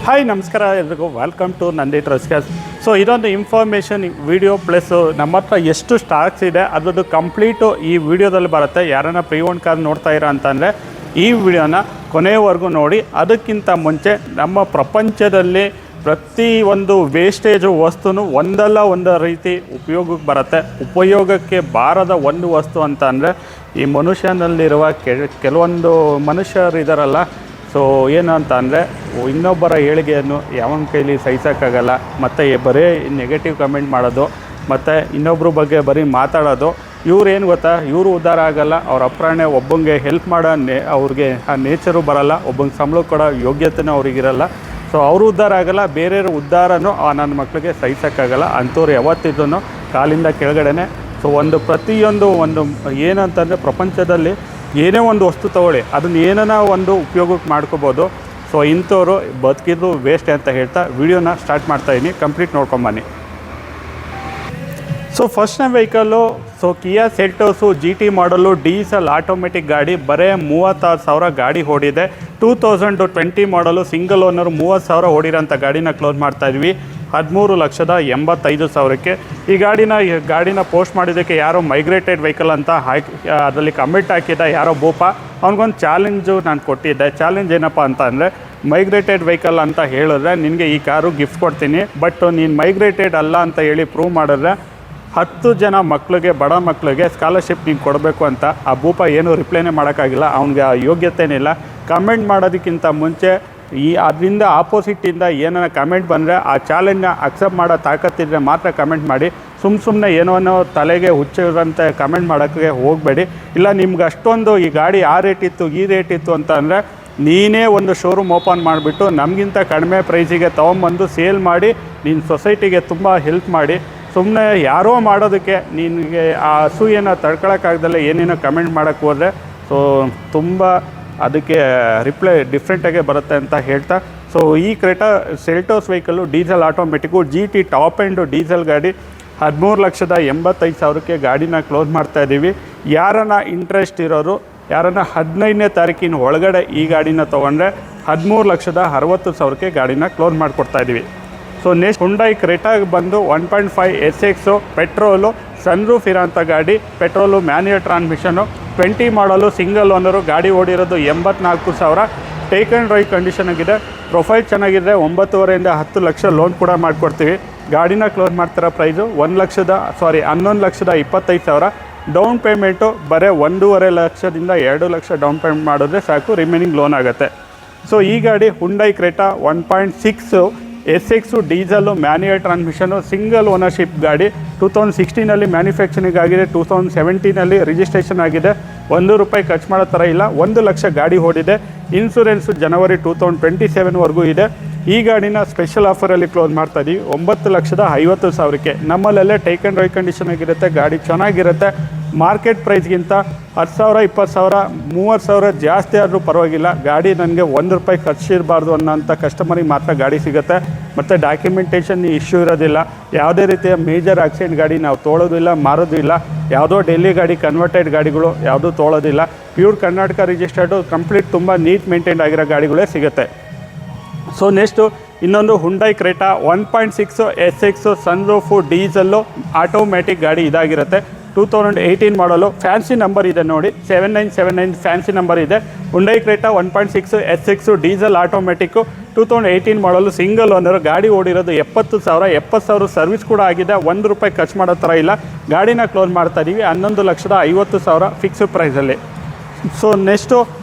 Hi ನಮಸ್ಕಾರ ಎಲ್ರಿಗೂ welcome to Nandi ಟ್ರಸ್ಕಸ್. So ಇದೊಂದು ಇನ್ಫಾರ್ಮೇಷನ್ ವಿಡಿಯೋ ಪ್ಲಸ್ ನಮ್ಮ ಹತ್ರ ಎಷ್ಟು ಸ್ಟಾಕ್ಸ್ ಇದೆ ಅದರದ್ದು ಕಂಪ್ಲೀಟು ಈ ವಿಡಿಯೋದಲ್ಲಿ ಬರುತ್ತೆ. ಯಾರನ್ನ ಪ್ರೀ ಓನ್ ಕಾರ್ ನೋಡ್ತಾ ಇರೋ ಅಂತಂದರೆ ಈ ವಿಡಿಯೋನ ಕೊನೆಯವರೆಗೂ ನೋಡಿ. ಅದಕ್ಕಿಂತ ಮುಂಚೆ ನಮ್ಮ ಪ್ರಪಂಚದಲ್ಲಿ ಪ್ರತಿಯೊಂದು ವೇಸ್ಟೇಜು ವಸ್ತುನು ಒಂದಲ್ಲ ಒಂದು ರೀತಿ ಉಪಯೋಗಕ್ಕೆ ಬರುತ್ತೆ. ಉಪಯೋಗಕ್ಕೆ ಬಾರದ ಒಂದು ವಸ್ತು ಅಂತ ಅಂದರೆ ಈ ಮನುಷ್ಯನಲ್ಲಿರುವ ಕೆಲವೊಂದು ಮನುಷ್ಯರಿದ್ದಾರಲ್ಲ, ಸೊ ಏನು ಅಂತ ಅಂದರೆ ಇನ್ನೊಬ್ಬರ ಏಳಿಗೆಯನ್ನು ಯಾವನ ಕೈಲಿ ಸಹಿಸೋಕ್ಕಾಗಲ್ಲ, ಮತ್ತು ಬರೀ ನೆಗೆಟಿವ್ ಕಮೆಂಟ್ ಮಾಡೋದು, ಮತ್ತು ಇನ್ನೊಬ್ಬರ ಬಗ್ಗೆ ಬರೀ ಮಾತಾಡೋದು. ಇವ್ರೇನು ಗೊತ್ತಾ, ಇವರು ಉದ್ಧಾರ ಆಗಲ್ಲ. ಅವ್ರ ಅಪ್ರಾಣೆ ಒಬ್ಬಂಗೆ ಹೆಲ್ಪ್ ಮಾಡೋ ಅವ್ರಿಗೆ ಆ ನೇಚರು ಬರೋಲ್ಲ, ಒಬ್ಬಂಗೆ ಸಂಬಳ ಕೊಡೋ ಯೋಗ್ಯತೆಯೂ ಅವ್ರಿಗಿರಲ್ಲ. ಸೊ ಅವರು ಉದ್ಧಾರ ಆಗಲ್ಲ, ಬೇರೆಯವ್ರ ಉದ್ಧಾರನೂ ನನ್ನ ಮಕ್ಕಳಿಗೆ ಸಹಿಸೋಕ್ಕಾಗಲ್ಲ. ಅಂಥವ್ರು ಯಾವತ್ತಿದ್ದೂ ಕಾಲಿಂದ ಕೆಳಗಡೆನೆ. ಸೊ ಪ್ರತಿಯೊಂದು ಏನಂತಂದರೆ ಪ್ರಪಂಚದಲ್ಲಿ ಏನೇ ಒಂದು ವಸ್ತು ತೊಗೊಳ್ಳಿ, ಅದನ್ನು ಏನನ್ನ ಒಂದು ಉಪಯೋಗಕ್ಕೆ ಮಾಡ್ಕೋಬೋದು. ಸೊ ಇಂಥವ್ರು ಬದುಕಿದ್ದು ವೇಸ್ಟ್ ಅಂತ ಹೇಳ್ತಾ ವಿಡಿಯೋನ ಸ್ಟಾರ್ಟ್ ಮಾಡ್ತಾಯಿದ್ದೀನಿ. ಕಂಪ್ಲೀಟ್ ನೋಡ್ಕೊಂಬನ್ನಿ. ಸೊ ಫಸ್ಟ್ನೇ ವೆಹಿಕಲ್ಲು ಕಿಯಾ ಸೆಲ್ಟೋಸು GT ಮಾಡಲು ಡೀಸೆಲ್ ಆಟೋಮೆಟಿಕ್ ಗಾಡಿ. ಬರೀ 36,000 ಗಾಡಿ ಓಡಿದೆ. 2020 ಮಾಡಲು ಸಿಂಗಲ್ ಓನರ್ 30,000 ಓಡಿರೋಂಥ ಗಾಡಿನ ಕ್ಲೋಸ್ ಮಾಡ್ತಾಯಿದ್ವಿ 13,85,000ಕ್ಕೆ. ಈ ಗಾಡಿನ ಪೋಸ್ಟ್ ಮಾಡಿದ್ದಕ್ಕೆ ಯಾರೋ ಮೈಗ್ರೇಟೆಡ್ ವೆಹಿಕಲ್ ಅಂತ ಅದರಲ್ಲಿ ಕಮೆಂಟ್ ಹಾಕಿದ್ದ ಯಾರೋ ಭೂಪ. ಅವ್ನಿಗೊಂದು ಚಾಲೆಂಜು ನಾನು ಕೊಟ್ಟಿದ್ದೆ. ಚಾಲೆಂಜ್ ಏನಪ್ಪ ಅಂತ ಅಂದರೆ, ಮೈಗ್ರೇಟೆಡ್ ವೆಹಿಕಲ್ ಅಂತ ಹೇಳಿದ್ರೆ ನಿನಗೆ ಈ ಕಾರು ಗಿಫ್ಟ್ ಕೊಡ್ತೀನಿ, ಬಟ್ ನೀನು ಮೈಗ್ರೇಟೆಡ್ ಅಲ್ಲ ಅಂತ ಹೇಳಿ ಪ್ರೂವ್ ಮಾಡಿದ್ರೆ 10 ಜನ ಮಕ್ಕಳಿಗೆ, ಬಡ ಮಕ್ಕಳಿಗೆ ಸ್ಕಾಲರ್ಶಿಪ್ ನೀನು ಕೊಡಬೇಕು ಅಂತ. ಆ ಭೂಪ ಏನೂ ರಿಪ್ಲೈನೇ ಮಾಡೋಕ್ಕಾಗಿಲ್ಲ, ಅವ್ನಿಗೆ ಆ ಯೋಗ್ಯತೆನಿಲ್ಲ. ಕಮೆಂಟ್ ಮಾಡೋದಕ್ಕಿಂತ ಮುಂಚೆ ಅದರಿಂದ ಆಪೋಸಿಟ್ಟಿಂದ ಏನಾರ ಕಮೆಂಟ್ ಬಂದರೆ ಆ ಚಾಲೆಂಜ್ನ ಅಕ್ಸೆಪ್ಟ್ ಮಾಡೋ ತಾಕತ್ತಿದ್ರೆ ಮಾತ್ರ ಕಮೆಂಟ್ ಮಾಡಿ. ಸುಮ್ಮನೆ ಏನೋ ತಲೆಗೆ ಹುಚ್ಚಿರಂತೆ ಕಮೆಂಟ್ ಮಾಡೋಕ್ಕೆ ಹೋಗಬೇಡಿ. ಇಲ್ಲ ನಿಮ್ಗೆ ಅಷ್ಟೊಂದು ಈ ಗಾಡಿ ಆ ರೇಟ್ ಇತ್ತು ಈ ರೇಟ್ ಇತ್ತು ಅಂತ ಅಂದರೆ ನೀನೇ ಒಂದು ಶೋರೂಮ್ ಓಪನ್ ಮಾಡಿಬಿಟ್ಟು ನಮಗಿಂತ ಕಡಿಮೆ ಪ್ರೈಸಿಗೆ ತೊಗೊಂಬಂದು ಸೇಲ್ ಮಾಡಿ ನೀನು ಸೊಸೈಟಿಗೆ ತುಂಬ ಹೆಲ್ಪ್ ಮಾಡಿ. ಸುಮ್ಮನೆ ಯಾರೋ ಮಾಡೋದಕ್ಕೆ ನಿನಗೆ ಆ ಅಸೂಯೆನ ತಡ್ಕೊಳಕ್ಕಾಗ್ದಲ್ಲೇ ಏನೇನೋ ಕಮೆಂಟ್ ಮಾಡೋಕ್ಕೆ ಹೋದರೆ ಸೊ ತುಂಬ ಅದಕ್ಕೆ ರಿಪ್ಲೈ ಡಿಫ್ರೆಂಟಾಗೆ ಬರುತ್ತೆ ಅಂತ ಹೇಳ್ತಾ, ಸೊ ಈ Creta Seltos vehicle diesel automatic GT top end diesel ಗಾಡಿ 13,85,000ಕ್ಕೆ ಗಾಡಿನ ಕ್ಲೋಸ್ ಮಾಡ್ತಾಯಿದ್ದೀವಿ. ಯಾರನ್ನ ಇಂಟ್ರೆಸ್ಟ್ ಇರೋರು, ಯಾರನ್ನ 15ನೇ ತಾರೀಕಿನ ಒಳಗಡೆ ಈ ಗಾಡಿನ ತೊಗೊಂಡ್ರೆ 13,60,000ಕ್ಕೆ ಗಾಡಿನ ಕ್ಲೋಸ್ ಮಾಡಿಕೊಡ್ತಾಯಿದ್ದೀವಿ. ಸೊ ನೆಕ್ಸ್ಟ್ ಹುಂಡೈ ಕ್ರೆಟಾಗೆ ಬಂದು 1.5 SX ಪೆಟ್ರೋಲು ಸನ್ರೂಫ್ ಇರೋಂಥ ಗಾಡಿ. ಪೆಟ್ರೋಲು ಮ್ಯಾನ್ಯುಯಲ್ ಟ್ರಾನ್ಸ್ಮಿಷನು 20 ಮಾಡಲು ಸಿಂಗಲ್ ಓನರು. ಗಾಡಿ ಓಡಿರೋದು 84,000. ಟೇಕ್ ಆ್ಯಂಡ್ ಡ್ರೈವ್ ಕಂಡೀಷನ್ ಆಗಿದೆ. ಪ್ರೊಫೈಲ್ ಚೆನ್ನಾಗಿದೆ. 9.5 10 ಲಕ್ಷ ಲೋನ್ ಕೂಡ ಮಾಡಿಕೊಡ್ತೀವಿ. ಗಾಡಿನ ಕ್ಲೋಸ್ ಮಾಡ್ತಿರೋ ಪ್ರೈಸು 11,25,000. ಡೌನ್ ಪೇಮೆಂಟು ಬರೀ 1.5 ಲಕ್ಷದಿಂದ 2 ಲಕ್ಷ ಡೌನ್ ಪೇಮೆಂಟ್ ಮಾಡಿದ್ರೆ ಸಾಕು, ರಿಮೈನಿಂಗ್ ಲೋನ್ ಆಗುತ್ತೆ. ಸೊ ಈ ಗಾಡಿ Hyundai Creta 1.6 SX diesel manual transmission single ownership ಗಾಡಿ. 2016 ಮ್ಯಾನುಫ್ಯಾಕ್ಚರಿಂಗ್ ಆಗಿದೆ, 2017 ರಿಜಿಸ್ಟ್ರೇಷನ್ ಆಗಿದೆ. ₹1 ಖರ್ಚು ಮಾಡೋ ಥರ ಇಲ್ಲ. 1 ಲಕ್ಷ ಗಾಡಿ ಓಡಿದೆ. ಇನ್ಸೂರೆನ್ಸು ಜನವರಿ 2027ವರೆಗೂ ಇದೆ. ಈ ಗಾಡಿನ ಸ್ಪೆಷಲ್ ಆಫರಲ್ಲಿ ಕ್ಲೋಸ್ ಮಾಡ್ತಾಯಿದ್ದೀವಿ 9,50,000ಕ್ಕೆ. ನಮ್ಮಲ್ಲೆಲ್ಲೇ ಟೇಕ್ ಆ್ಯಂಡ್ ಡ್ರೈವ್ ಕಂಡೀಷನ್ ಆಗಿರುತ್ತೆ. ಗಾಡಿ ಚೆನ್ನಾಗಿರುತ್ತೆ. ಮಾರ್ಕೆಟ್ ಪ್ರೈಸ್ಗಿಂತ 10,000 20,000 30,000 ಜಾಸ್ತಿ ಆದರೂ ಪರವಾಗಿಲ್ಲ. ಗಾಡಿ ನನಗೆ ₹1 ಖರ್ಚಿರಬಾರ್ದು ಅನ್ನೋಂಥ ಕಸ್ಟಮರಿಗೆ ಮಾತ್ರ ಗಾಡಿ ಸಿಗುತ್ತೆ. ಮತ್ತು ಡಾಕ್ಯುಮೆಂಟೇಷನ್ ಇಶ್ಯೂ ಇರೋದಿಲ್ಲ. ಯಾವುದೇ ರೀತಿಯ ಮೇಜರ್ ಆಕ್ಸಿಡೆಂಟ್ ಗಾಡಿ ನಾವು ತೊಗೊಳ್ಳೋದಿಲ್ಲ, ಮಾರೋದು ಇಲ್ಲ. ಯಾವುದೋ ಡೆಲ್ಲಿ ಗಾಡಿ, ಕನ್ವರ್ಟೆಡ್ ಗಾಡಿಗಳು ಯಾವುದೂ ತೊಗೊಳ್ಳೋದಿಲ್ಲ. ಪ್ಯೂರ್ ಕರ್ನಾಟಕ ರಿಜಿಸ್ಟರ್ಡು ಕಂಪ್ಲೀಟ್ ತುಂಬ ನೀಟ್ ಮೇಂಟೈನ್ ಆಗಿರೋ ಗಾಡಿಗಳೇ ಸಿಗುತ್ತೆ. ಸೊ ನೆಕ್ಸ್ಟು ಇನ್ನೊಂದು Hyundai Creta 1.6 SX sunroof diesel automatic ಗಾಡಿ ಇದಾಗಿರುತ್ತೆ. 2018 ಮಾಡಲು. ಫ್ಯಾನ್ಸಿ ನಂಬರ್ ಇದೆ ನೋಡಿ, 7979 ಫ್ಯಾನ್ಸಿ ನಂಬರ್ ಇದೆ. Hyundai Creta 1.6 SX diesel automatic 2018 ಮಾಡಲು ಸಿಂಗಲ್ ಓನರು. ಗಾಡಿ ಓಡಿರೋದು 70,000 ಸರ್ವಿಸ್ ಕೂಡ ಆಗಿದೆ. ₹1 ಖರ್ಚು ಮಾಡೋ ಥರ ಇಲ್ಲ. ಗಾಡಿನ ಕ್ಲೋಸ್ ಮಾಡ್ತಾಯಿದ್ದೀವಿ 11,50,000 ಫಿಕ್ಸ್ಡ್ ಪ್ರೈಸಲ್ಲಿ. ಸೊ ನೆಕ್ಸ್ಟು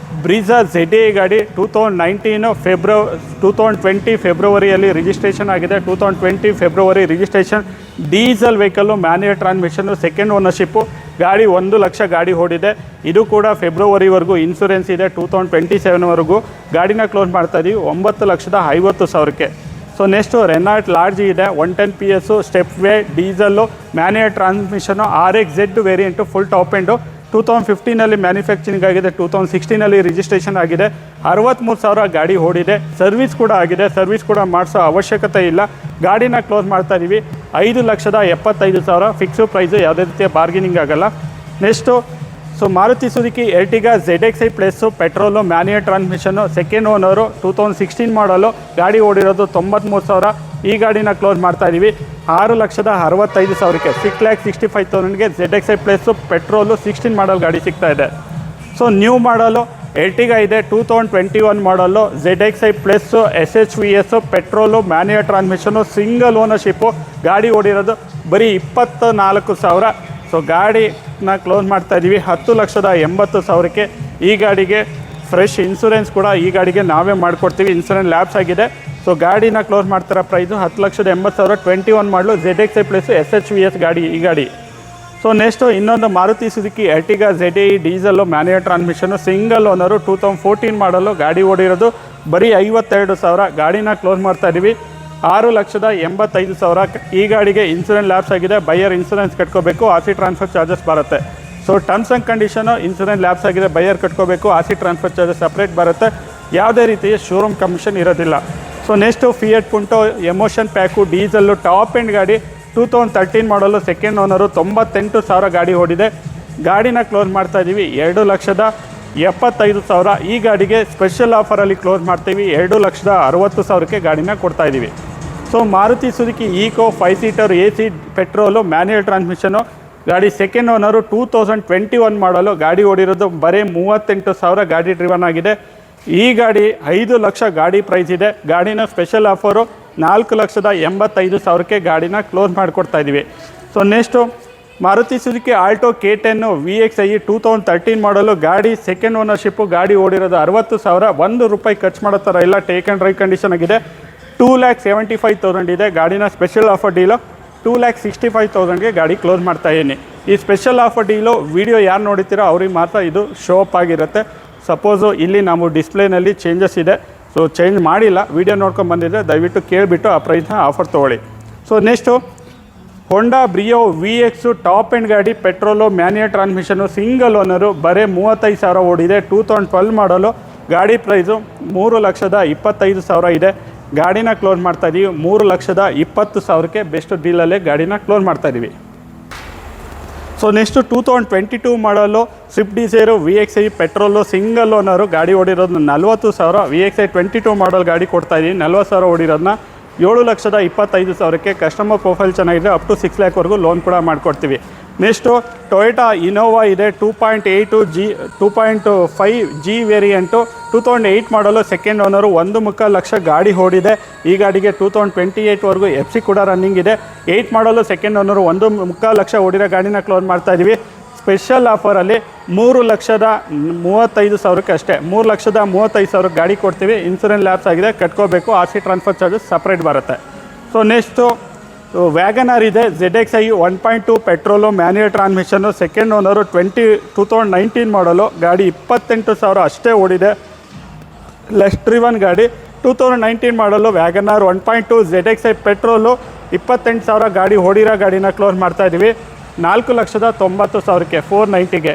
ಬ್ರೀಝಾ ZA ಗಾಡಿ 2020 ಫೆಬ್ರವರಿಯಲ್ಲಿ ರಿಜಿಸ್ಟ್ರೇಷನ್ ಆಗಿದೆ. 2020 February registration. Diesel vehicle manual transmission second ownership. ಗಾಡಿ 1 ಲಕ್ಷ ಗಾಡಿ ಓಡಿದೆ. ಇದು ಕೂಡ ಫೆಬ್ರವರಿವರೆಗೂ ಇನ್ಸೂರೆನ್ಸ್ ಇದೆ. 2027ವರೆಗೂ ಗಾಡಿನ ಕ್ಲೋಸ್ ಮಾಡ್ತಾಯಿದ್ದೀವಿ 9,50,000ಕ್ಕೆ. ಸೊ ನೆಕ್ಸ್ಟು ರೆನಾಲ್ಟ್ ಲಾರ್ಜ್ ಇದೆ. 110 PS step way diesel manual transmission RXZ variant full top end. 2015 manufacturing ಆಗಿದೆ. 2016 ರಿಜಿಸ್ಟ್ರೇಷನ್ ಆಗಿದೆ. 63,000 ಗಾಡಿ ಓಡಿದೆ. ಸರ್ವಿಸ್ ಕೂಡ ಆಗಿದೆ. ಸರ್ವಿಸ್ ಕೂಡ ಮಾಡಿಸೋ ಅವಶ್ಯಕತೆ ಇಲ್ಲ. ಗಾಡಿನ ಕ್ಲೋಸ್ ಮಾಡ್ತಾಯಿದ್ದೀವಿ 5,75,000 ಫಿಕ್ಸು ಪ್ರೈಸು. ಯಾವುದೇ ರೀತಿಯ ಬಾರ್ಗೇನಿಂಗ್ ಆಗೋಲ್ಲ. Next so Maruti Suzuki Ertiga ZXi plus petrol manual transmission second owner 2016 ಮಾಡಲು ಗಾಡಿ ಓಡಿರೋದು 93,000. ಈ ಗಾಡಿನ ಕ್ಲೋಸ್ ಮಾಡ್ತಾ ಇದ್ದೀವಿ 6,65,000ಕ್ಕೆ 6,65,000ಗೆ ZXi ಪ್ಲಸ್ಸು ಪೆಟ್ರೋಲು 16 ಮಾಡಲ್ ಗಾಡಿ ಸಿಗ್ತಾ ಇದೆ. ಸೊ ನ್ಯೂ ಮಾಡಲು ಎರ್ಟಿಗಾ ಇದೆ 2021 ಮಾಡಲು ZXi plus SHVS petrol manual transmission single ownership ಗಾಡಿ ಓಡಿರೋದು ಬರೀ 24,000. ಸೊ ಗಾಡಿನ ಕ್ಲೋಸ್ ಮಾಡ್ತಾ ಇದ್ದೀವಿ 10,80,000ಕ್ಕೆ. ಈ ಗಾಡಿಗೆ ಫ್ರೆಶ್ ಇನ್ಸೂರೆನ್ಸ್ ಕೂಡ ಈ ಗಾಡಿಗೆ ನಾವೇ ಮಾಡಿಕೊಡ್ತೀವಿ, ಇನ್ಸೂರೆನ್ಸ್ ಲ್ಯಾಬ್ಸ್ ಆಗಿದೆ. ಸೊ ಗಾಡಿನ ಕ್ಲೋಸ್ ಮಾಡ್ತಾರ ಪ್ರೈಸು 10,80,000 21 ಮಾಡಲು ZXi ಪ್ಲಸ್ SHVS ಗಾಡಿ ಈ ಗಾಡಿ. ಸೊ ನೆಕ್ಸ್ಟು ಇನ್ನೊಂದು Maruti Suzuki Ertiga ZE diesel manual transmission single owner 2014 model ಗಾಡಿ ಓಡಿರೋದು ಬರೀ 52,000. ಗಾಡಿನ ಕ್ಲೋಸ್ ಮಾಡ್ತಾ ಇದ್ದೀವಿ 6,85,000. ಈ ಗಾಡಿಗೆ ಇನ್ಸೂರೆನ್ಸ್ ಲ್ಯಾಬ್ಸ್ ಆಗಿದೆ, ಬೈಯರ್ ಇನ್ಸೂರೆನ್ಸ್ ಕಟ್ಕೋಬೇಕು, RC ಟ್ರಾನ್ಸ್ಫರ್ ಚಾರ್ಜಸ್ ಬರುತ್ತೆ. So terms and condition insurance lapse ಆಗಿದೆ, ಬೈಯರ್ ಕಟ್ಕೋಬೇಕು, RC ಟ್ರಾನ್ಸ್ಫರ್ ಚಾರ್ಜಸ್ ಸಪ್ರೇಟ್ ಬರುತ್ತೆ, ಯಾವುದೇ ರೀತಿಯ ಶೋರೂಮ್ ಕಮಿಷನ್ ಇರೋದಿಲ್ಲ. So next Fiat Punto emotion pack diesel top end ಗಾಡಿ 2013 ಮಾಡಲು ಸೆಕೆಂಡ್ ಓನರು 98,000 ಗಾಡಿ ಓಡಿದೆ. ಗಾಡಿನ ಕ್ಲೋಸ್ ಮಾಡ್ತಾ ಇದ್ದೀವಿ 2,75,000. ಈ ಗಾಡಿಗೆ ಸ್ಪೆಷಲ್ ಆಫರಲ್ಲಿ ಕ್ಲೋಸ್ ಮಾಡ್ತೀವಿ 2,60,000ಕ್ಕೆ ಗಾಡಿನ ಕೊಡ್ತಾ ಇದ್ದೀವಿ. So Maruti Suzuki Eeco 5 seater AC petrol manual transmission ಗಾಡಿ ಸೆಕೆಂಡ್ ಓನರು 2021 ಮಾಡಲು ಗಾಡಿ ಓಡಿರೋದು ಬರೀ 38,000 ಗಾಡಿ ಡ್ರಿವನ್ ಆಗಿದೆ. ಈ ಗಾಡಿ 5 ಲಕ್ಷ ಗಾಡಿ ಪ್ರೈಸ್ ಇದೆ. ಗಾಡಿನ ಸ್ಪೆಷಲ್ ಆಫರು 4,85,000ಕ್ಕೆ ಗಾಡಿನ ಕ್ಲೋಸ್ ಮಾಡಿಕೊಡ್ತಾ ಇದ್ದೀವಿ. So next Maruti Suzuki Alto K10 VXi 2013 ಮಾಡಲು ಗಾಡಿ ಸೆಕೆಂಡ್ ಓನರ್ಶಿಪ್ಪು ಗಾಡಿ ಓಡಿರೋದು 60,000. ₹1 ಖರ್ಚು ಮಾಡೋ ಥರ ಇಲ್ಲ, ಟೇಕ್ ಆ್ಯಂಡ್ ಡ್ರೈವ್ ಕಂಡೀಷನ್ ಆಗಿದೆ. 2,75,000 ಇದೆ. ಗಾಡಿನ ಸ್ಪೆಷಲ್ ಆಫರ್ ಡೀಲು 2,65,000ಗೆ ಗಾಡಿ ಕ್ಲೋಸ್ ಮಾಡ್ತಾ ಇದ್ದೀನಿ. ಈ ಸ್ಪೆಷಲ್ ಆಫರ್ ಡೀಲು ವಿಡಿಯೋ ಯಾರು ನೋಡ್ತೀರೋ ಅವ್ರಿಗೆ ಮಾತ್ರ ಇದು ಶೋ ಅಪ್ ಆಗಿರುತ್ತೆ. ಸಪೋಸು ಇಲ್ಲಿ ನಾವು ಡಿಸ್ಪ್ಲೇನಲ್ಲಿ ಚೇಂಜಸ್ ಇದೆ, ಸೊ ಚೇಂಜ್ ಮಾಡಿಲ್ಲ, ವಿಡಿಯೋ ನೋಡ್ಕೊಂಡು ಬಂದಿದ್ದರೆ ದಯವಿಟ್ಟು ಕೇಳಿಬಿಟ್ಟು ಆ ಪ್ರೈಸ್ನ ಆಫರ್ ತೊಗೊಳ್ಳಿ. ಸೊ ನೆಕ್ಸ್ಟು ಹೋಂಡಾ ಬ್ರಿಯೋ VX ಟಾಪ್ ಎಂಡ್ ಗಾಡಿ petrol manual transmission single owner ಬರೀ 35,000 ಓಡಿದೆ. 2012 ಮಾಡಲು ಗಾಡಿ ಪ್ರೈಸು 3,25,000 ಇದೆ. ಗಾಡಿನ ಕ್ಲೋಸ್ ಮಾಡ್ತಾ ಇದ್ದೀವಿ 3,20,000ಕ್ಕೆ ಬೆಸ್ಟ್ ಡೀಲಲ್ಲೇ ಗಾಡಿನ ಕ್ಲೋಸ್ ಮಾಡ್ತಾ ಇದ್ದೀವಿ. ಸೊ ನೆಕ್ಸ್ಟು 2022 ಮಾಡಲು Swift Dzire VXi petrol single owner ಗಾಡಿ ಓಡಿರೋದನ್ನ 40,000. VXi 22 ಮಾಡಲ್ ಗಾಡಿ ಕೊಡ್ತಾ ಇದ್ದೀವಿ 40,000 ಓಡಿರೋದನ್ನ 7,25,000ಕ್ಕೆ. ಕಸ್ಟಮರ್ ಪ್ರೊಫೈಲ್ ಚೆನ್ನಾಗಿದೆ, ಅಪ್ ಟು 6 ಲ್ಯಾಕ್ವರೆಗೂ ಲೋನ್ ಕೂಡ ಮಾಡಿಕೊಡ್ತೀವಿ. ನೆಕ್ಸ್ಟು ಟೊಯೋಟಾ ಇನೋವಾ ಇದೆ 2.5G ವೇರಿಯಂಟು 2008 ಮಾಡಲು ಸೆಕೆಂಡ್ ಓನರು 1.25 ಲಕ್ಷ ಗಾಡಿ ಓಡಿದೆ. ಈ ಗಾಡಿಗೆ 2028ವರೆಗೂ FC ಕೂಡ ರನ್ನಿಂಗ್ ಇದೆ. 8 ಮಾಡಲು ಸೆಕೆಂಡ್ ಓನರು 1.25 ಲಕ್ಷ ಓಡಿರೋ ಗಾಡಿನ ಕ್ಲೋಸ್ ಮಾಡ್ತಾ ಇದ್ದೀವಿ. ಸ್ಪೆಷಲ್ ಆಫರಲ್ಲಿ 3,35,000ಕ್ಕೆ ಅಷ್ಟೇ, 3,35,000 ಗಾಡಿ ಕೊಡ್ತೀವಿ. ಇನ್ಸೂರೆನ್ಸ್ ಲ್ಯಾಬ್ಸ್ ಆಗಿದೆ, ಕಟ್ಕೋಬೇಕು, RC ಟ್ರಾನ್ಸ್ಫರ್ ಚಾರ್ಜಸ್ ಸಪ್ರೇಟ್ ಬರುತ್ತೆ. ಸೊ ನೆಕ್ಸ್ಟು ವ್ಯಾಗನಾರ್ ಇದೆ ZXi 1.2 petrol manual transmission second owner 2019 ಮಾಡಲು ಗಾಡಿ 28,000 ಅಷ್ಟೇ ಓಡಿದೆ. ಲೆಸ್ ಡ್ರಿವನ್ ಗಾಡಿ 2019 ಮಾಡಲು ವ್ಯಾಗನಾರ್ 1.2 ZXi ಪೆಟ್ರೋಲು 28,000 ಗಾಡಿ ಓಡಿರೋ ಗಾಡಿನ ಕ್ಲೋಸ್ ಮಾಡ್ತಾ ಇದ್ದೀವಿ 4,90,000ಕ್ಕೆ 490ಗೆ.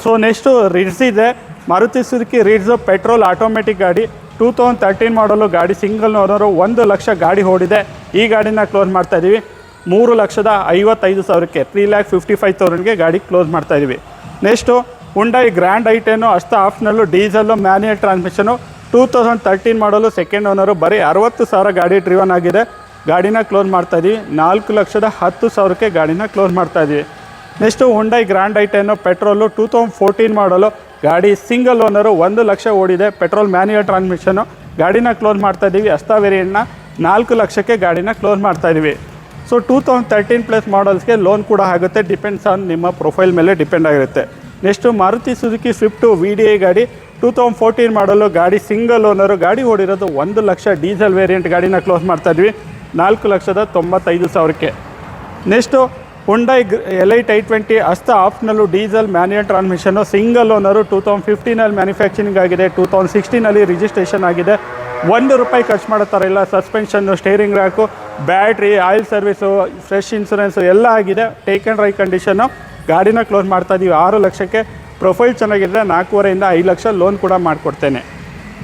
ಸೊ ನೆಕ್ಸ್ಟು ರಿಡ್ಸ್ ಇದೆ ಮಾರುತಿ ಸುಜುಕಿ ರಿಡ್ಸು ಪೆಟ್ರೋಲ್ ಆಟೋಮೆಟಿಕ್ ಗಾಡಿ 2013 ಮಾಡಲು ಗಾಡಿ ಸಿಂಗಲ್ ಓನರು 1 ಲಕ್ಷ ಗಾಡಿ ಓಡಿದೆ. ಈ ಗಾಡಿನ ಕ್ಲೋಸ್ ಮಾಡ್ತಾ ಇದ್ದೀವಿ 3,55,000ಕ್ಕೆ 3,55,000ಗೆ ಗಾಡಿ ಕ್ಲೋಸ್ ಮಾಡ್ತಾ ಇದ್ದೀವಿ. ನೆಕ್ಸ್ಟು ಹುಂಡೈ ಗ್ರ್ಯಾಂಡ್ ಐಟೆನು ಅಷ್ಟ ಆಪ್ಷನಲ್ಲು ಡೀಸೆಲ್ಲು ಮ್ಯಾನ್ಯುಯಲ್ ಟ್ರಾನ್ಸ್ಮಿಷನು 2013 ಮಾಡಲು ಸೆಕೆಂಡ್ ಓನರು ಬರೀ 60,000 ಗಾಡಿ ಡ್ರಿವನ್ ಆಗಿದೆ. ಗಾಡಿನ ಕ್ಲೋಸ್ ಮಾಡ್ತಾ ಇದ್ದೀವಿ 4,10,000ಕ್ಕೆ ಗಾಡಿನ ಕ್ಲೋಸ್ ಮಾಡ್ತಾ ಇದ್ದೀವಿ. Next Hyundai grand ಐಟೆನು petrol 2014 model ಗಾಡಿ ಸಿಂಗಲ್ ಓನರು 1 ಲಕ್ಷ ಓಡಿದೆ. ಪೆಟ್ರೋಲ್ ಮ್ಯಾನ್ಯುಯಲ್ ಟ್ರಾನ್ಸ್ಮಿಷನು ಗಾಡಿನ ಕ್ಲೋಸ್ ಮಾಡ್ತಾ ಇದ್ದೀವಿ. ಅಸ್ತಾ ವೇರಿಯಂಟ್ನ 4 ಲಕ್ಷಕ್ಕೆ ಗಾಡಿನ ಕ್ಲೋಸ್ ಮಾಡ್ತಾ ಇದ್ದೀವಿ. ಸೊ 2013 ಪ್ಲಸ್ ಮಾಡಲ್ಸ್ಗೆ ಲೋನ್ ಕೂಡ ಆಗುತ್ತೆ, ಡಿಪೆಂಡ್ಸ್ ಆನ್ ನಿಮ್ಮ ಪ್ರೊಫೈಲ್ ಮೇಲೆ ಡಿಪೆಂಡ್ ಆಗಿರುತ್ತೆ. Next Maruti Suzuki Swift VDI ಗಾಡಿ 2014 ಮಾಡಲು ಗಾಡಿ ಸಿಂಗಲ್ ಓನರು ಗಾಡಿ ಓಡಿರೋದು 1 ಲಕ್ಷ ಡೀಸೆಲ್ ವೇರಿಯಂಟ್ ಗಾಡಿನ ಕ್ಲೋಸ್ ಮಾಡ್ತಾ ಇದ್ವಿ 4,95,000ಕ್ಕೆ. Next Hyundai Elite i20 Asta optional diesel manual transmission single owner 2015 manufacturing ಆಗಿದೆ, 2016 ರಿಜಿಸ್ಟ್ರೇಷನ್ ಆಗಿದೆ. ₹1 ಖರ್ಚು ಮಾಡೋ ಥರ ಇಲ್ಲ. Suspension, steering rack, battery, oil service, fresh insurance ಎಲ್ಲ ಆಗಿದೆ. ಟೇಕ್ ಆ್ಯಂಡ್ ಡ್ರೈವ್ ಕಂಡೀಷನ್ನು ಗಾಡಿನ ಕ್ಲೋಸ್ ಮಾಡ್ತಾ ಇದ್ದೀವಿ 6 ಲಕ್ಷಕ್ಕೆ. ಪ್ರೊಫೈಲ್ ಚೆನ್ನಾಗಿದ್ದರೆ 4.5 ಇಂದ 5 ಲಕ್ಷ ಲೋನ್ ಕೂಡ ಮಾಡಿಕೊಡ್ತೇನೆ.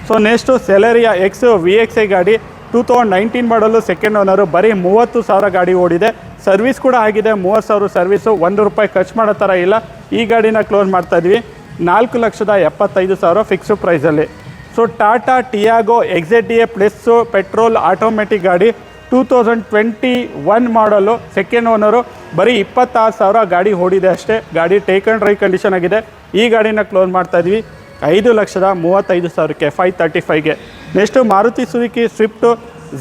ಸೊ ನೆಕ್ಸ್ಟು ಸೆಲೆರಿಯಾ ಎಕ್ಸ್ VXi ಗಾಡಿ 2019 ಮಾಡಲು ಸೆಕೆಂಡ್ ಓನರು ಬರೀ 30,000 ಗಾಡಿ ಓಡಿದೆ. ಸರ್ವಿಸ್ ಕೂಡ ಆಗಿದೆ 30,000 ಸರ್ವಿಸು. ₹1 ಖರ್ಚು ಮಾಡೋ ಥರ ಇಲ್ಲ. ಈ ಗಾಡಿನ ಕ್ಲೋಸ್ ಮಾಡ್ತಾಯಿದ್ವಿ 4,75,000 ಫಿಕ್ಸ್ಡ್ ಪ್ರೈಸಲ್ಲಿ. So Tata Tiago XZDA plus petrol automatic ಗಾಡಿ 2021 ಮಾಡಲು, ಸೆಕೆಂಡ್ ಓನರು, ಬರೀ 26,000 ಗಾಡಿ ಓಡಿದೆ ಅಷ್ಟೇ. ಗಾಡಿ ಟೇಕ್ ಆ್ಯಂಡ್ ಡ್ರೈವ್ ಕಂಡೀಷನ್ ಆಗಿದೆ. ಈ ಗಾಡಿನ ಕ್ಲೋಸ್ ಮಾಡ್ತಾಯಿದ್ವಿ 5,35,000ಕ್ಕೆ 535ಗೆ. Next Maruti Suzuki Swift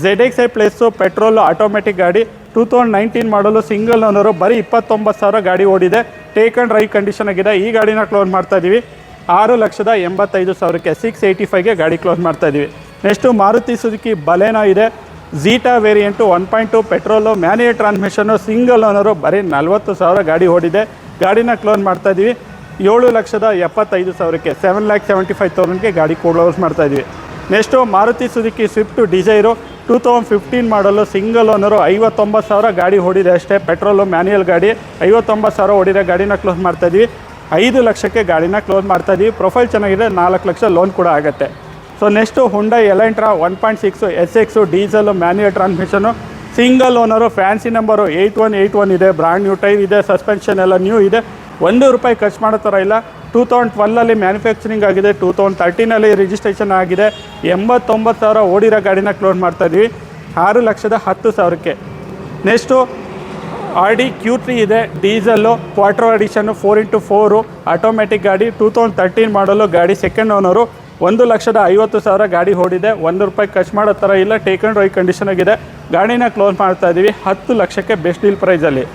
ZXi plus petrol automatic ಗಾಡಿ 2019 ಮಾಡಲು, ಸಿಂಗಲ್ ಓನರು, ಬರೀ 29,000 ಗಾಡಿ ಓಡಿದೆ. ಟೇಕ್ ಆ್ಯಂಡ್ ಡ್ರೈವ್ ಕಂಡೀಷನ್ ಆಗಿದೆ. ಈ ಗಾಡಿನ ಕ್ಲೋಸ್ ಮಾಡ್ತಾಯಿದ್ದೀವಿ 6,85,000ಕ್ಕೆ 685ಗೆ ಗಾಡಿ ಕ್ಲೋಸ್ ಮಾಡ್ತಾಯಿದ್ದೀವಿ. ನೆಕ್ಸ್ಟು ಮಾರುತಿ ಸುಜುಕಿ ಬಲೆನೋ ಇದೆ, zeta variant 1.2 petrol, manual transmission, single owner, ಬರೀ 40,000 ಗಾಡಿ ಓಡಿದೆ. ಗಾಡಿನ ಕ್ಲೋಸ್ ಮಾಡ್ತಾಯಿದ್ದೀವಿ 7,75,000ಕ್ಕೆ 7,75,000ಗೆ ಗಾಡಿ ಕ್ಲೋಸ್ ಮಾಡ್ತಾಯಿದ್ವಿ. Next Maruti Suzuki Swift Dzire 2015 ಮಾಡಲು, ಸಿಂಗಲ್ ಓನರು, 59,000 ಗಾಡಿ ಓಡಿದೆ ಅಷ್ಟೇ. ಪೆಟ್ರೋಲು ಮ್ಯಾನ್ಯುಯಲ್ ಗಾಡಿ 59,000 ಓಡಿದೆ. ಗಾಡಿನ ಕ್ಲೋಸ್ ಮಾಡ್ತಾಯಿದ್ವಿ 5 ಲಕ್ಷಕ್ಕೆ ಗಾಡಿನ ಕ್ಲೋಸ್ ಮಾಡ್ತಾಯಿದ್ವಿ. ಪ್ರೊಫೈಲ್ ಚೆನ್ನಾಗಿದೆ, 4 ಲಕ್ಷ ಲೋನ್ ಕೂಡ ಆಗುತ್ತೆ. So next Hyundai Elantra 1.6 SX diesel manual transmission, single owner, fancy number 8181 ಇದೆ. ಬ್ರ್ಯಾಂಡ್ ನ್ಯೂ ಟೈರ್ ಇದೆ, ಸಸ್ಪೆನ್ಷನ್ ಎಲ್ಲ ನ್ಯೂ ಇದೆ. ₹1 ಖರ್ಚು ಮಾಡೋ ಥರ ಇಲ್ಲ. 2012 ಮ್ಯಾನುಫ್ಯಾಕ್ಚರಿಂಗ್ ಆಗಿದೆ, 2013 ರಿಜಿಸ್ಟ್ರೇಷನ್ ಆಗಿದೆ. 89,000 ಓಡಿರೋ ಗಾಡಿನ ಕ್ಲೋಸ್ ಮಾಡ್ತಾಯಿದ್ವಿ 6,10,000ಕ್ಕೆ. ನೆಕ್ಸ್ಟು Audi Q3 ಇದೆ, ಡೀಸೆಲ್ಲು, ಕ್ವಾಟ್ರೋ ಎಡಿಷನ್ನು, 4x4 ಆಟೋಮೆಟಿಕ್ ಗಾಡಿ, 2013 ಮಾಡಲು. ಗಾಡಿ ಸೆಕೆಂಡ್ ಓನರು, 1,50,000 ಗಾಡಿ ಓಡಿದೆ. ₹1 ಖರ್ಚು ಮಾಡೋ ಥರ ಇಲ್ಲ. ಟೇಕ್ ಆ್ಯಂಡ್ ಡ್ರೈವ್ ಕಂಡೀಷನ್ ಆಗಿದೆ. ಗಾಡಿನ ಕ್ಲೋಸ್ ಮಾಡ್ತಾಯಿದ್ದೀವಿ 10 ಲಕ್ಷಕ್ಕೆ ಬೆಸ್ಟ್ ಡೀಲ್ ಪ್ರೈಸಲ್ಲಿ.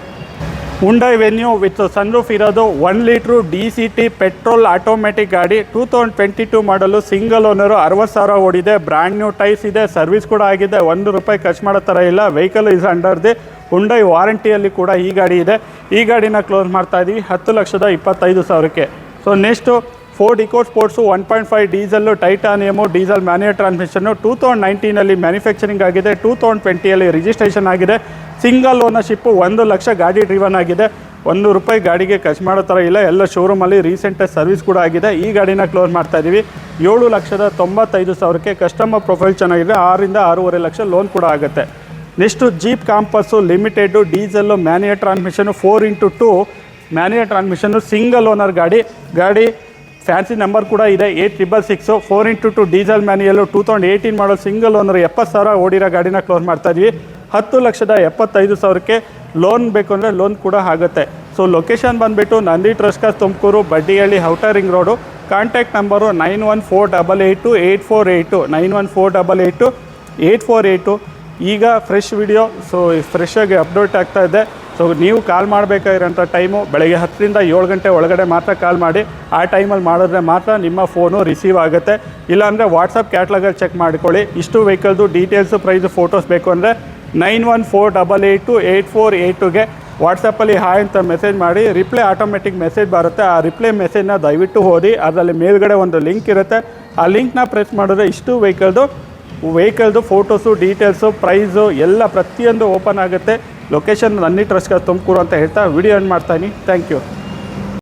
ಹುಂಡೈ ವೆನ್ಯೂ ವಿತ್ ಸನ್ರೂಫ್ ಇರೋದು, 1 ಲೀಟ್ರು DCT ಪೆಟ್ರೋಲ್ ಆಟೋಮೆಟಿಕ್ ಗಾಡಿ, 2022 ಮಾಡಲು, ಸಿಂಗಲ್ ಓನರು, 60,000 ಓಡಿದೆ. ಬ್ರ್ಯಾಂಡ್ ನ್ಯೂ ಟೈರ್ಸ್ ಇದೆ, ಸರ್ವಿಸ್ ಕೂಡ ಆಗಿದೆ. ₹1 ಖರ್ಚು ಮಾಡೋ ಥರ ಇಲ್ಲ. Vehicle is under the Hyundai ವಾರಂಟಿಯಲ್ಲಿ ಕೂಡ ಈ ಗಾಡಿ ಇದೆ. ಈ ಗಾಡಿನ ಕ್ಲೋಸ್ ಮಾಡ್ತಾಯಿದ್ದೀವಿ 10,25,000ಕ್ಕೆ. So next Ford Eco Sports 1.5 diesel, Titanium, diesel manual transmission, 2019 manufacturing ಆಗಿದೆ, 2020 ರಿಜಿಸ್ಟ್ರೇಷನ್ ಆಗಿದೆ. ಸಿಂಗಲ್ ಓನರ್ಶಿಪ್ಪು, 1 ಲಕ್ಷ ಗಾಡಿ ಡ್ರಿವನ್ ಆಗಿದೆ. ₹1 ಗಾಡಿಗೆ ಖರ್ಚು ಮಾಡೋ ಥರ ಇಲ್ಲ. ಎಲ್ಲ ಶೋರೂಮಲ್ಲಿ ರೀಸೆಂಟಾಗಿ ಸರ್ವಿಸ್ ಕೂಡ ಆಗಿದೆ. ಈ ಗಾಡಿನ ಕ್ಲೋಸ್ ಮಾಡ್ತಾಯಿದ್ದೀವಿ 7,95,000ಕ್ಕೆ. ಕಸ್ಟಮರ್ ಪ್ರೊಫೈಲ್ ಚೆನ್ನಾಗಿದೆ, 6ರಿಂದ 6.5 ಲಕ್ಷ ಲೋನ್ ಕೂಡ ಆಗುತ್ತೆ. Next Jeep Compass Limited, diesel, manual transmission, 4x2 manual transmission, single owner ಗಾಡಿ ಫ್ಯಾನ್ಸಿ ನಂಬರ್ ಕೂಡ ಇದೆ, 8666, 4x2 ಡೀಸೆಲ್ ಮ್ಯಾನ್ಯುಯಲ್ಲು, 2018 ಮಾಡೋ, ಸಿಂಗಲ್ ಓನರ್, 70,000 ಓಡಿರೋ ಗಾಡಿನ ಕ್ಲೋಸ್ ಮಾಡ್ತಾಯಿದ್ವಿ 10,75,000ಕ್ಕೆ. ಲೋನ್ ಬೇಕು ಅಂದರೆ ಲೋನ್ ಕೂಡ ಆಗುತ್ತೆ. ಸೊ ಲೊಕೇಶನ್ ಬಂದುಬಿಟ್ಟು ನಂದಿ ಟ್ರಸ್ಕರ್ಸ್, Tumakuru, Baddihalli, outer ring road. Contact number 9148888482, 9148888482. ಈಗ ಫ್ರೆಶ್ ವಿಡಿಯೋ, ಸೊ ಫ್ರೆಶ್ಶಾಗಿ ಅಪ್ಡೇಟ್ ಆಗ್ತಾಯಿದೆ. ಸೊ ನೀವು ಕಾಲ್ ಮಾಡಬೇಕಾಗಿರೋಂಥ ಟೈಮು ಬೆಳಗ್ಗೆ 10ರಿಂದ 7 ಗಂಟೆ ಒಳಗಡೆ ಮಾತ್ರ ಕಾಲ್ ಮಾಡಿ. ಆ ಟೈಮಲ್ಲಿ ಮಾಡಿದ್ರೆ ಮಾತ್ರ ನಿಮ್ಮ ಫೋನು ರಿಸೀವ್ ಆಗುತ್ತೆ. ಇಲ್ಲಾಂದರೆ ವಾಟ್ಸಪ್ ಕ್ಯಾಟ್ಲಾಗಲ್ಲಿ ಚೆಕ್ ಮಾಡ್ಕೊಳ್ಳಿ. ಇಷ್ಟು ವೆಹಿಕಲ್ದು ಡೀಟೇಲ್ಸು, ಪ್ರೈಸು, ಫೋಟೋಸ್ ಬೇಕು ಅಂದರೆ 9148888482ಗೆ ವಾಟ್ಸಪ್ಪಲ್ಲಿ ಹಾಯ್ ಅಂತ ಮೆಸೇಜ್ ಮಾಡಿ. ರಿಪ್ಲೈ ಆಟೋಮೆಟಿಕ್ ಮೆಸೇಜ್ ಬರುತ್ತೆ. ಆ ರಿಪ್ಲೈ ಮೆಸೇಜ್ನ ದಯವಿಟ್ಟು ಓದಿ. ಅದರಲ್ಲಿ ಮೇಲ್ಗಡೆ ಒಂದು ಲಿಂಕ್ ಇರುತ್ತೆ. ಆ ಲಿಂಕ್ನ ಪ್ರೆಸ್ ಮಾಡಿದ್ರೆ ಇಷ್ಟು ವೆಹಿಕಲ್ದು ಫೋಟೋಸು, ಡೀಟೇಲ್ಸು, ಪ್ರೈಸು ಎಲ್ಲ ಪ್ರತಿಯೊಂದು ಓಪನ್ ಆಗುತ್ತೆ. ಲೊಕೇಶನ್ ನಂದಿ ಟ್ರಸ್ಕರ್ಸ್ ತುಮಕೂರು ಅಂತ ಹೇಳ್ತಾ ವಿಡಿಯೋ ಎಂಡ್ ಮಾಡ್ತಾಯಿನಿ. Thank you.